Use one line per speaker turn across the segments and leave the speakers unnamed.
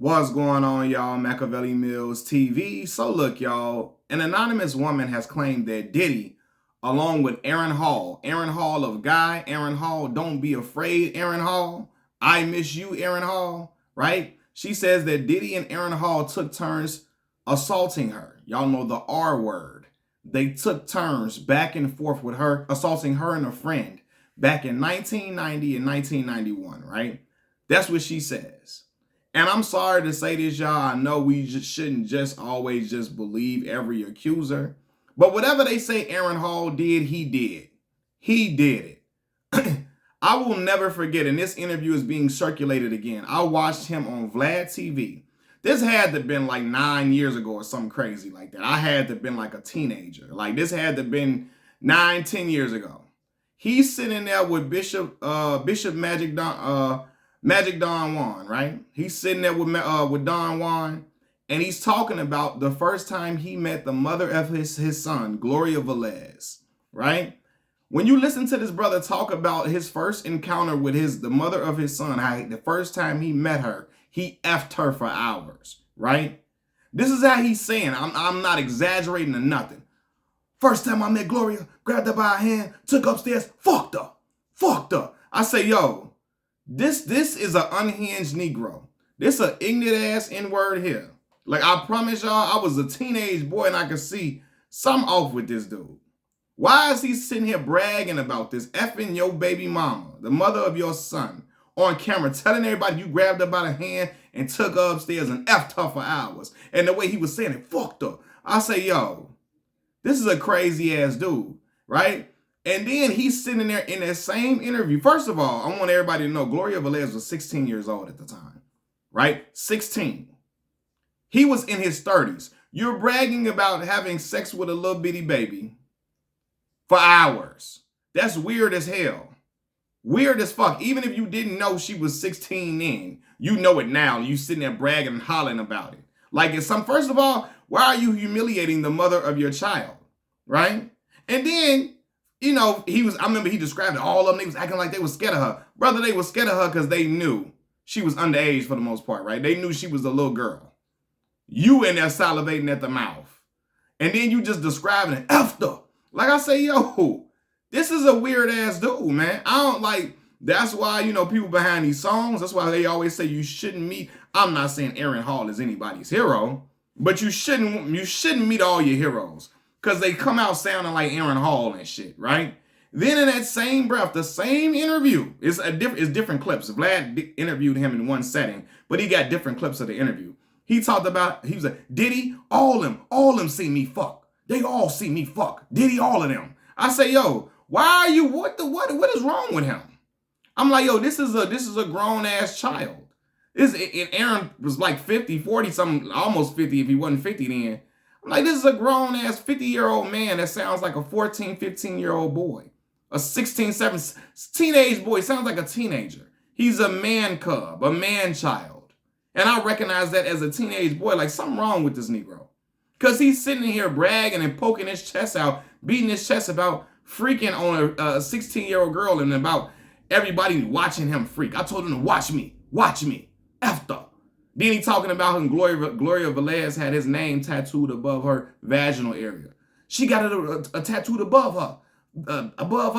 What's going on, y'all? Machiavelli Mills TV. So look, y'all, an anonymous woman has claimed that Diddy, along with Aaron Hall of Guy, Aaron Hall, Don't Be Afraid, Aaron Hall, I Miss You, Aaron Hall, right? She says that Diddy and Aaron Hall took turns assaulting her. Y'all know the R word. They took turns back and forth with her, assaulting her and a friend back in 1990 and 1991, right? That's what she says. And I'm sorry to say this, y'all. I know we shouldn't just always just believe every accuser. But whatever they say Aaron Hall did, he did. He did it. I will never forget, and this interview is being circulated again. I watched him on Vlad TV. This had to have been like 9 years ago or something crazy like that. I had to have been like a teenager. Like this had to have been 9-10 years ago. He's sitting there with Bishop Magic Don Juan, right? He's sitting there with Don Juan, and he's talking about the first time he met the mother of his son, Gloria Velez, right? When you listen to this brother talk about his first encounter with the mother of his son, how the first time he met her, he effed her for hours, right? This is how he's saying. I'm not exaggerating or nothing. First time I met Gloria, grabbed her by her hand, took upstairs, fucked her. I say, yo, this is an unhinged Negro. This an ignorant ass N-word here. Like, I promise y'all, I was a teenage boy and I could see something off with this dude. Why is he sitting here bragging about this, effing your baby mama, the mother of your son, on camera, telling everybody you grabbed her by the hand and took her upstairs and effed her for hours? And the way he was saying it, fucked her. I say, yo, this is a crazy ass dude, right? And then he's sitting there in that same interview. First of all, I want everybody to know Gloria Velez was 16 years old at the time, right? 16. He was in his 30s. You're bragging about having sex with a little bitty baby for hours. That's weird as hell. Weird as fuck. Even if you didn't know she was 16 then, you know it now. You sitting there bragging and hollering about it. Like it's first of all, why are you humiliating the mother of your child, right? And then, you know, I remember he described it, all of them, they was acting like they was scared of her. Brother, they was scared of her because they knew she was underage for the most part, right? They knew she was a little girl. You in there salivating at the mouth. And then you just describing it after. Like I say, yo, this is a weird ass dude, man. I don't like, that's why, you know, people behind these songs, that's why they always say you shouldn't meet. I'm not saying Aaron Hall is anybody's hero, but you shouldn't meet all your heroes because they come out sounding like Aaron Hall and shit, right? Then in that same breath, the same interview, it's different clips. Vlad interviewed him in one setting, but he got different clips of the interview. He talked about, he was like, Diddy, all them see me fuck. They all see me fuck. Diddy, all of them. I say, yo, why are you, what is wrong with him? I'm like, yo, this is a grown ass child. Aaron was like 50, 40 something, almost 50 if he wasn't 50 then. I'm like, this is a grown ass 50-year-old man that sounds like a 14, 15-year-old boy. A 16, 17, teenage boy, sounds like a teenager. He's a man cub, a man child. And I recognize that as a teenage boy, like something wrong with this Negro. Because he's sitting here bragging and poking his chest out, beating his chest about freaking on a 16-year-old girl and about everybody watching him freak. I told him to watch me. After. Then he talking about him, Gloria Velez had his name tattooed above her vaginal area. She got a tattooed above her,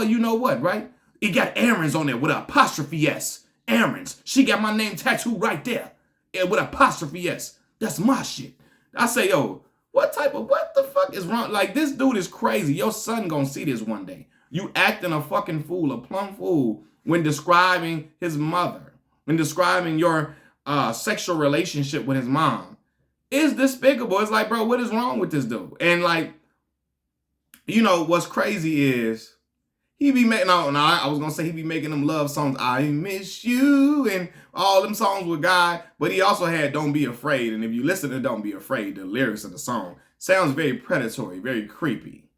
you know what, right? It got Aaron's on there with an apostrophe S. Aaron's. She got my name tattooed right there with apostrophe S. That's my shit. I say, yo, what the fuck is wrong? Like, this dude is crazy. Your son gonna see this one day. You acting a fucking fool, a plumb fool, when describing his mother, when describing your sexual relationship with his mom. It's despicable. It's like, bro, what is wrong with this dude? And like, you know, what's crazy is he be making, I was going to say he be making them love songs, I Miss You, and all them songs with God, but he also had Don't Be Afraid. And if you listen to Don't Be Afraid, the lyrics of the song sounds very predatory, very creepy.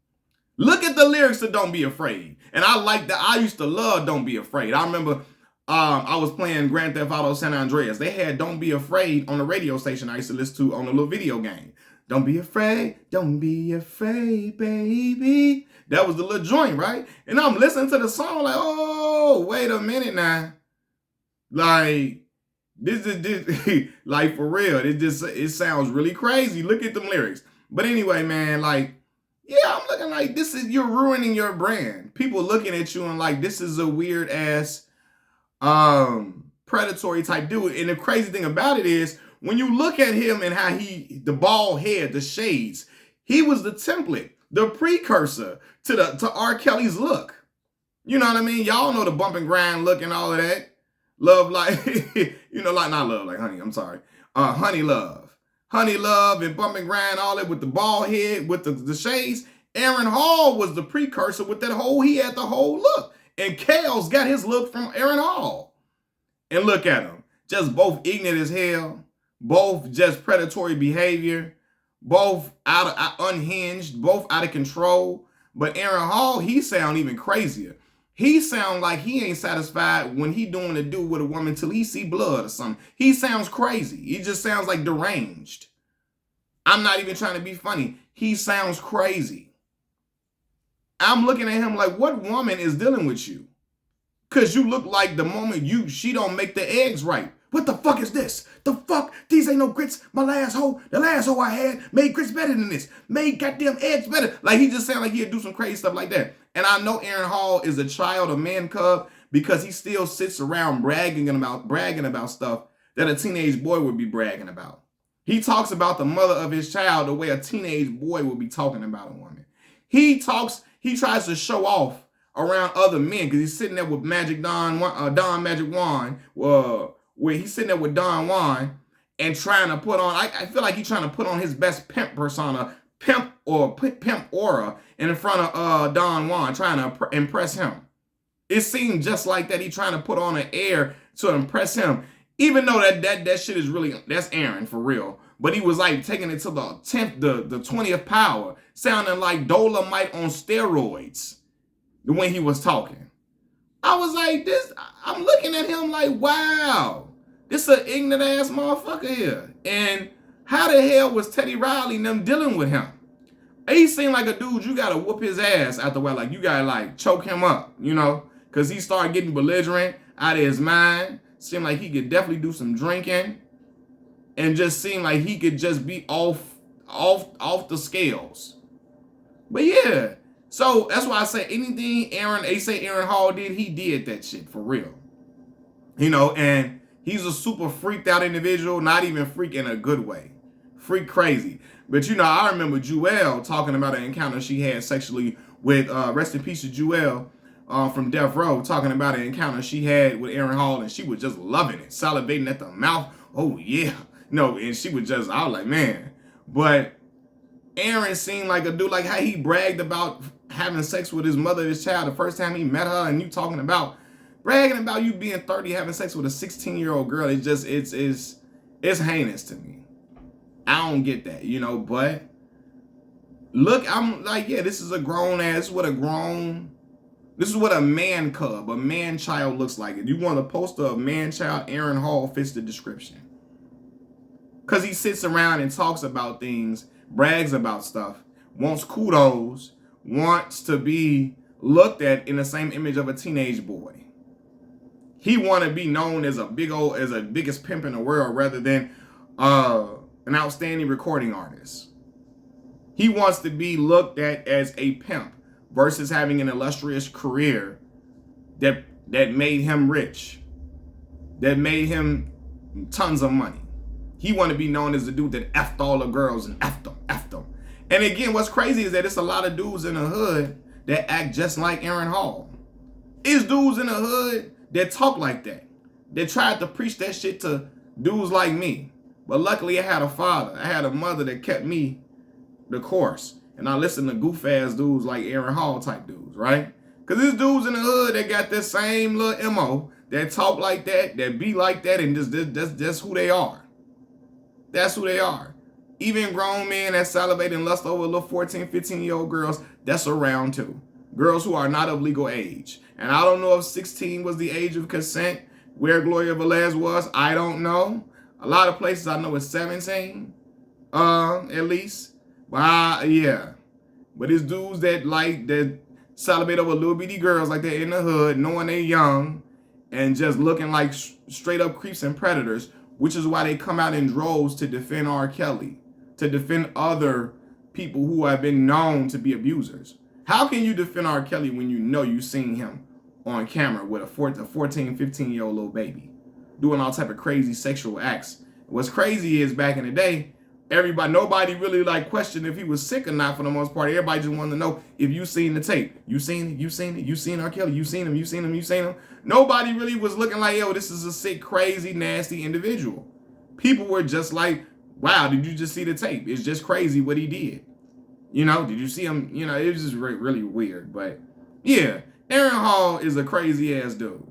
Look at the lyrics of Don't Be Afraid. And I like that. I used to love Don't Be Afraid. I remember I was playing Grand Theft Auto San Andreas. They had Don't Be Afraid on the radio station I used to listen to on a little video game. Don't be afraid, baby. That was the little joint, right? And I'm listening to the song like, oh, wait a minute now. Like, This like for real. It sounds really crazy. Look at them lyrics. But anyway, man, like, yeah, I'm looking like you're ruining your brand. People looking at you and like this is a weird ass predatory type dude. And the crazy thing about it is when you look at him and how the bald head, the shades, he was the template, the precursor to R. Kelly's look. You know what I mean? Y'all know the bump and grind look and all of that. Love like, like not love like honey, I'm sorry. Honey Love. Honey Love and bump and grind, all that with the bald head, with the shades. Aaron Hall was the precursor with he had the whole look. And Kale's got his look from Aaron Hall. And look at them. Just both ignorant as hell. Both just predatory behavior. Both unhinged. Both out of control. But Aaron Hall, he sound even crazier. He sound like he ain't satisfied when he doing a do with a woman till he see blood or something. He sounds crazy. He just sounds like deranged. I'm not even trying to be funny. He sounds crazy. I'm looking at him like, what woman is dealing with you? Because you look like the moment she don't make the eggs right. What the fuck is this? The fuck? These ain't no grits. The last hoe I had made grits better than this. Made goddamn eggs better. Like he just sound like he'd do some crazy stuff like that. And I know Aaron Hall is a child, a man cub, because he still sits around bragging about stuff that a teenage boy would be bragging about. He talks about the mother of his child the way a teenage boy would be talking about a woman. He tries to show off around other men because he's sitting there with Don Magic Wand, where he's sitting there with Don Juan and trying to put on, I feel like he's trying to put on his best pimp persona, pimp aura in front of Don Juan, trying to impress him. It seemed just like that. He trying to put on an air to impress him. Even though that shit is really, that's Aaron for real. But he was like taking it to the 20th power, sounding like Dolomite on steroids when he was talking. I was like, I'm looking at him like, wow, this an ignorant ass motherfucker here. And how the hell was Teddy Riley and them dealing with him? He seemed like a dude you gotta whoop his ass after a while. Like you gotta like choke him up, because he started getting belligerent out of his mind. Seemed like he could definitely do some drinking, and just seemed like he could just be off the scales. But yeah, so that's why I say anything Aaron Hall did, he did that shit for real. And he's a super freaked out individual, not even freak in a good way. Freak crazy. But I remember Jewel talking about an encounter she had sexually with, rest in peace to Jewel, from Death Row, talking about an encounter she had with Aaron Hall, and she was just loving it, salivating at the mouth. Oh yeah. And she was just, I was like, man. But Aaron seemed like a dude, like how he bragged about having sex with his mother, his child, the first time he met her, and you talking about bragging about you being 30, having sex with a 16-year-old girl. It's just, it's heinous to me. I don't get that, but look, I'm like, yeah, this is a grown ass, this is what a man cub, a man child looks like. If you want a poster of man child, Aaron Hall fits the description. Because he sits around and talks about things, brags about stuff, wants kudos, wants to be looked at in the same image of a teenage boy. He want to be known as the biggest pimp in the world rather than an outstanding recording artist. He wants to be looked at as a pimp versus having an illustrious career that made him rich, that made him tons of money. He want to be known as the dude that effed all the girls and effed them. And again, what's crazy is that it's a lot of dudes in the hood that act just like Aaron Hall. It's dudes in the hood that talk like that. They tried to preach that shit to dudes like me. But luckily I had a father. I had a mother that kept me the course. And I listened to goof-ass dudes like Aaron Hall type dudes, right? Because there's dudes in the hood that got this same little MO that talk like that be like that, and that's who they are. That's who they are. Even grown men that salivate and lust over little 14, 15-year-old girls, that's around too. Girls who are not of legal age. And I don't know if 16 was the age of consent, where Gloria Velez was. I don't know. A lot of places I know it's 17, at least. But yeah. But it's dudes that salivate over little bitty girls like that in the hood, knowing they young, and just looking like straight up creeps and predators which is why they come out in droves to defend R. Kelly, to defend other people who have been known to be abusers. How can you defend R. Kelly when you know you seen him on camera with a 14, 15-year-old little baby doing all type of crazy sexual acts? What's crazy is back in the day, nobody really like questioned if he was sick or not for the most part. Everybody just wanted to know if you seen the tape. You seen it, you seen it, you seen R. Kelly, you seen him, you seen him, you seen him. Nobody really was looking like, yo, this is a sick, crazy, nasty individual. People were just like, wow, did you just see the tape? It's just crazy what he did. You know, did you see him? You know, it was just really weird. But yeah, Aaron Hall is a crazy ass dude.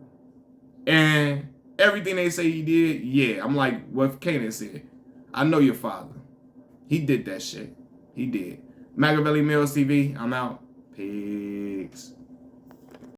And everything they say he did, yeah, I'm like what Kanan said. I know your father. He did that shit. He did. Machiavelli Mills TV, I'm out. Peace.